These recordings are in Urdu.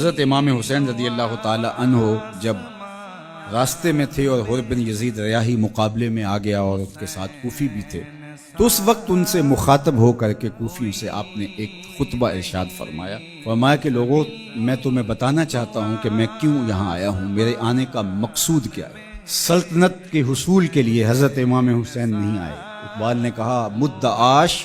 حضرت امام حسین رضی اللہ تعالی عنہ جب راستے میں تھے اور حر بن یزید ریاحی مقابلے میں آ گیا اور اس کے ساتھ کوفی بھی تھے، تو اس وقت ان سے مخاطب ہو کر کے کوفی سے آپ نے ایک خطبہ ارشاد فرمایا کہ لوگوں، میں تمہیں بتانا چاہتا ہوں کہ میں کیوں یہاں آیا ہوں، میرے آنے کا مقصود کیا ہے۔ سلطنت کے حصول کے لیے حضرت امام حسین نہیں آئے۔ اقبال نے کہا مدعاش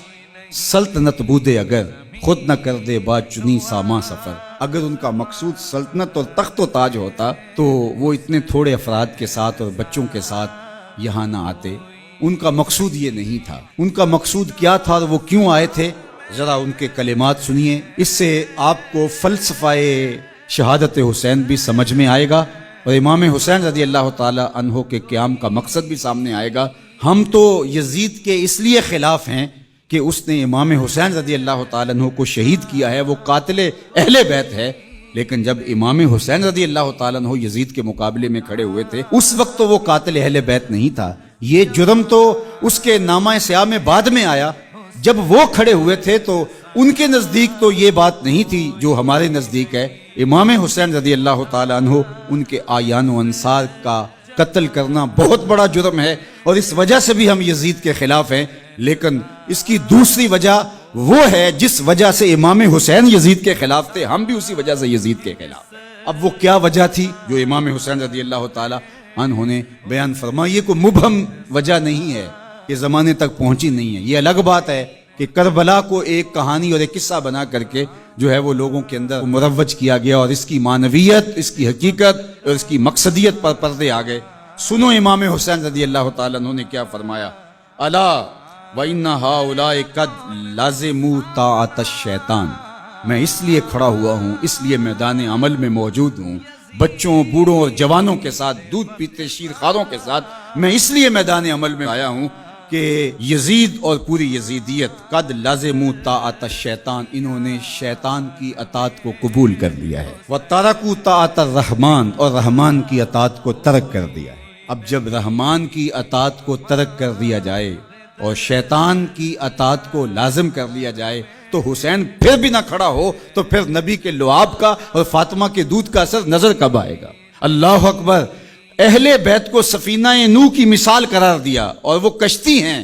سلطنت بودے اگر خود نہ کر دے با چنی ساما سفر۔ اگر ان کا مقصود سلطنت اور تخت و تاج ہوتا تو وہ اتنے تھوڑے افراد کے ساتھ اور بچوں کے ساتھ یہاں نہ آتے۔ ان کا مقصود یہ نہیں تھا۔ ان کا مقصود کیا تھا اور وہ کیوں آئے تھے، ذرا ان کے کلمات سنیے، اس سے آپ کو فلسفہ شہادت حسین بھی سمجھ میں آئے گا اور امام حسین رضی اللہ تعالی عنہ کے قیام کا مقصد بھی سامنے آئے گا۔ ہم تو یزید کے اس لیے خلاف ہیں کہ اس نے امام حسین رضی اللہ تعالیٰ عنہ کو شہید کیا ہے، وہ قاتل اہل بیت ہے، لیکن جب امام حسین رضی اللہ تعالیٰ عنہ یزید کے مقابلے میں کھڑے ہوئے تھے اس وقت تو وہ قاتل اہل بیت نہیں تھا۔ یہ جرم تو اس کے نامہ سیاہ میں بعد میں آیا۔ جب وہ کھڑے ہوئے تھے تو ان کے نزدیک تو یہ بات نہیں تھی جو ہمارے نزدیک ہے۔ امام حسین رضی اللہ تعالیٰ عنہ ان کے آیان و انصار کا قتل کرنا بہت بڑا جرم ہے اور اس وجہ سے بھی ہم یزید کے خلاف ہیں، لیکن اس کی دوسری وجہ وہ ہے جس وجہ سے امام حسین یزید کے خلاف تھے، ہم بھی اسی وجہ سے یزید کے خلاف۔ اب وہ کیا وجہ تھی جو امام حسین رضی اللہ تعالی عنہ نے بیان فرمائی؟ یہ کوئی مبہم وجہ نہیں ہے، یہ زمانے تک پہنچی نہیں ہے۔ یہ الگ بات ہے کہ کربلا کو ایک کہانی اور ایک قصہ بنا کر کے جو ہے وہ لوگوں کے اندر مروج کیا گیا اور اس کی معنویت، اس کی حقیقت اور اس کی مقصدیت پر پردے آ گئے۔ سنو امام حسین رضی اللہ تعالیٰ عنہ نے کیا فرمایا، الا وَإِنَّ هَؤُلَاءِ قَدْ لَازِمُوا طَاعَةَ الشَّيْطَانِ۔ میں اس لیے کھڑا ہوا ہوں، اس لیے میدان عمل میں موجود ہوں، بچوں، بوڑھوں اور جوانوں کے ساتھ، دودھ پیتے شیرخواروں کے ساتھ میں اس لیے میدان عمل میں آیا ہوں کہ یزید اور پوری یزیدیت قد لازموا طاعۃ الشیطان، انہوں نے شیطان کی اطاعت کو قبول کر لیا ہے، وترکوا طاعۃ الرحمن، اور رحمان کی اطاعت کو ترک کر دیا ہے۔ اب جب رحمان کی اطاعت کو ترک کر دیا جائے اور شیطان کی اطاعت کو لازم کر لیا جائے تو حسین پھر بھی نہ کھڑا ہو تو پھر نبی کے لعاب کا اور فاطمہ کے دودھ کا اثر نظر کب آئے گا؟ اللہ اکبر۔ اہل بیت کو سفینہ نوح کی مثال قرار دیا اور وہ کشتی ہیں،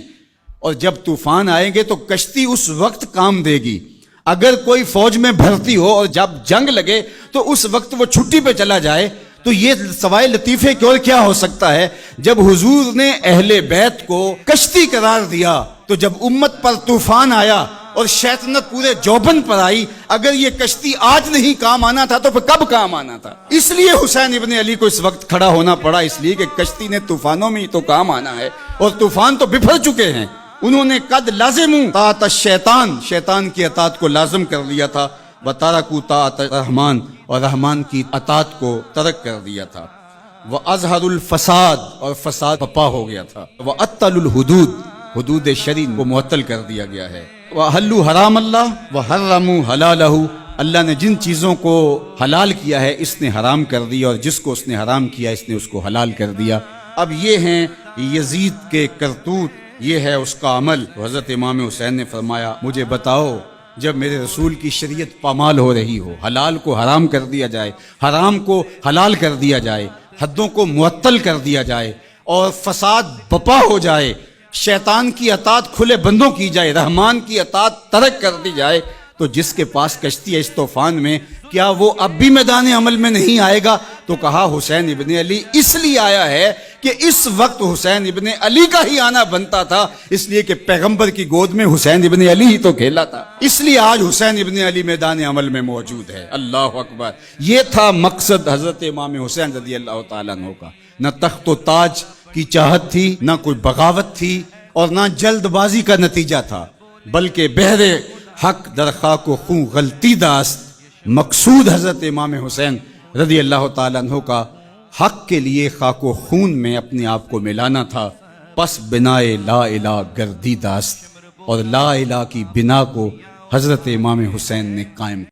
اور جب طوفان آئیں گے تو کشتی اس وقت کام دے گی۔ اگر کوئی فوج میں بھرتی ہو اور جب جنگ لگے تو اس وقت وہ چھٹی پہ چلا جائے، تو یہ سوائے لطیفے کی اور کیا ہو سکتا ہے؟ جب حضور نے اہل بیت کو کشتی قرار دیا تو جب امت پر طوفان آیا اور شیطنت پورے جوبن پر آئی، اگر یہ کشتی آج نہیں کام آنا تھا تو پھر کب کام آنا تھا؟ اس لیے حسین ابن علی کو اس وقت کھڑا ہونا پڑا، اس لیے کہ کشتی نے طوفانوں میں ہی تو کام آنا ہے اور طوفان تو بفر چکے ہیں۔ انہوں نے قد لازموا طاعۃ الشیطان، شیطان کی اطاعت کو لازم کر لیا تھا، وترکوا طاعۃ الرحمن، اور رحمان کی اطاعت کو ترک کر دیا تھا، وَأَظْهَرُ الْفَسَادِ، اور فساد پپا ہو گیا تھا، وَأَطَّلُ الْحُدُودِ، حدود شرعی کو معطل کر دیا گیا ہے، وَأَحَلُّوا حرام اللہ وَحَرَّمُوا حَلَالَهُ، اللہ نے جن چیزوں کو حلال کیا ہے اس نے حرام کر دیا اور جس کو اس نے حرام کیا اس نے اس کو حلال کر دیا۔ اب یہ ہیں یزید کے کرتوت، یہ ہے اس کا عمل۔ تو حضرت امام حسین نے فرمایا مجھے بتاؤ، جب میرے رسول کی شریعت پامال ہو رہی ہو، حلال کو حرام کر دیا جائے، حرام کو حلال کر دیا جائے، حدوں کو معطل کر دیا جائے اور فساد بپا ہو جائے، شیطان کی اطاعت کھلے بندوں کی جائے، رحمان کی اطاعت ترک کر دی جائے، تو جس کے پاس کشتی ہے اس طوفان میں، کیا وہ اب بھی میدان عمل میں نہیں آئے گا؟ تو کہا حسین ابن علی اس لیے آیا ہے کہ اس وقت حسین ابن علی کا ہی آنا بنتا تھا، اس لیے کہ پیغمبر کی گود میں حسین ابن علی ہی تو کھیلا تھا، اس لیے آج حسین ابن علی میدان عمل میں موجود ہے۔ اللہ اکبر۔ یہ تھا مقصد حضرت امام حسین رضی اللہ تعالیٰ عنہ کا۔ نہ تخت و تاج کی چاہت تھی، نہ کوئی بغاوت تھی اور نہ جلد بازی کا نتیجہ تھا، بلکہ بہر حق در خاک و خوں غلطی داست۔ مقصود حضرت امام حسین رضی اللہ تعالیٰ عنہ کا حق کے لیے خاک و خون میں اپنے آپ کو ملانا تھا، پس بنائے لا الہ گردی داست، اور لا الہ کی بنا کو حضرت امام حسین نے قائم